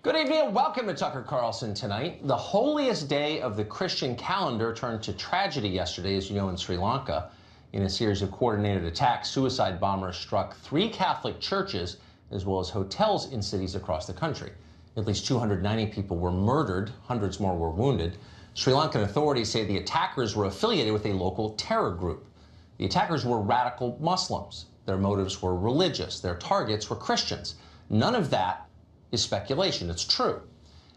Good evening and welcome to Tucker Carlson Tonight. The holiest day of the Christian calendar turned to tragedy yesterday, as you know, in Sri Lanka. In a series of coordinated attacks, suicide bombers struck 3 Catholic churches as well as hotels in cities across the country. At least 290 people were murdered, hundreds more were wounded. Sri Lankan authorities say the attackers were affiliated with a local terror group. The attackers were radical Muslims. Their motives were religious. Their targets were Christians. None of that is speculation. It's true.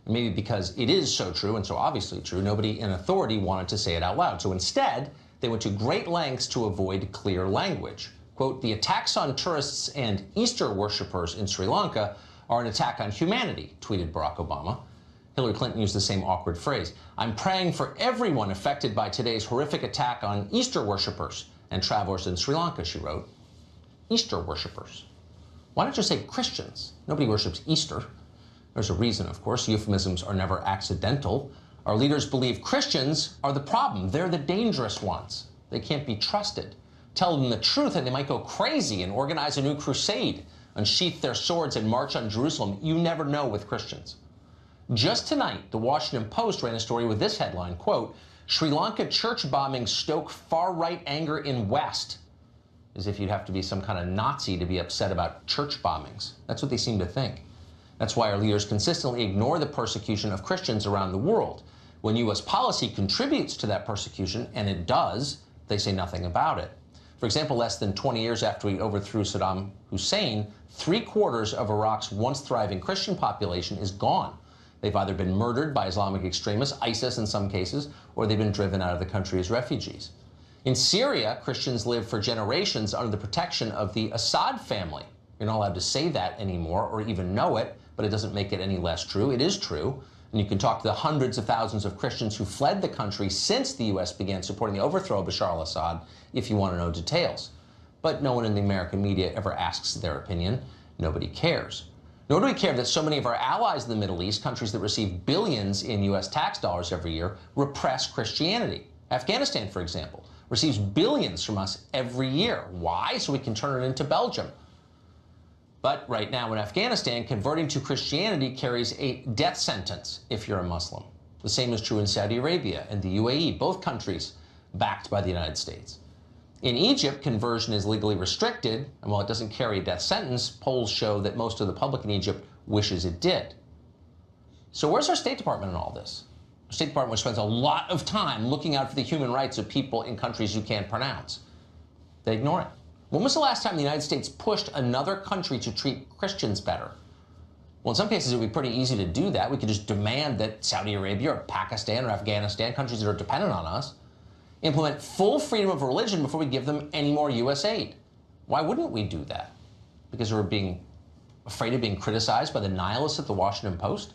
And maybe because it is so true and so obviously true, nobody in authority wanted to say it out loud. So instead, they went to great lengths to avoid clear language. Quote, "The attacks on tourists and Easter worshippers in Sri Lanka are an attack on humanity," tweeted Barack Obama. Hillary Clinton used the same awkward phrase. "I'm praying for everyone affected by today's horrific attack on Easter worshippers and travelers in Sri Lanka," she wrote. Easter worshippers. Why not just say Christians? Nobody worships Easter. There's a reason, of course. Euphemisms are never accidental. Our leaders believe Christians are the problem. They're the dangerous ones. They can't be trusted. Tell them the truth and they might go crazy and organize a new crusade, unsheath their swords and march on Jerusalem. You never know with Christians. Just tonight, the Washington Post ran a story with this headline, quote, "Sri Lanka church bombings stoke far-right anger in West." As if you'd have to be some kind of Nazi to be upset about church bombings. That's what they seem to think. That's why our leaders consistently ignore the persecution of Christians around the world. When U.S. policy contributes to that persecution, and it does, they say nothing about it. For example, less than 20 years after we overthrew Saddam Hussein, 3/4 of Iraq's once thriving Christian population is gone. They've either been murdered by Islamic extremists, ISIS in some cases, or they've been driven out of the country as refugees. In Syria, Christians lived for generations under the protection of the Assad family. You're not allowed to say that anymore or even know it, but it doesn't make it any less true. It is true. And you can talk to the hundreds of thousands of Christians who fled the country since the U.S. began supporting the overthrow of Bashar al-Assad if you want to know details. But no one in the American media ever asks their opinion. Nobody cares. Nor do we care that so many of our allies in the Middle East, countries that receive billions in U.S. tax dollars every year, repress Christianity. Afghanistan, for example, receives billions from us every year. Why? So we can turn it into Belgium. But right now in Afghanistan, converting to Christianity carries a death sentence if you're a Muslim. The same is true in Saudi Arabia and the UAE, both countries backed by the United States. In Egypt, conversion is legally restricted, and while it doesn't carry a death sentence, polls show that most of the public in Egypt wishes it did. So where's our State Department in all this? The State Department spends a lot of time looking out for the human rights of people in countries you can't pronounce. They ignore it. When was the last time the United States pushed another country to treat Christians better? Well, in some cases, it would be pretty easy to do that. We could just demand that Saudi Arabia or Pakistan or Afghanistan, countries that are dependent on us, implement full freedom of religion before we give them any more U.S. aid. Why wouldn't we do that? Because we're being afraid of being criticized by the nihilists at the Washington Post?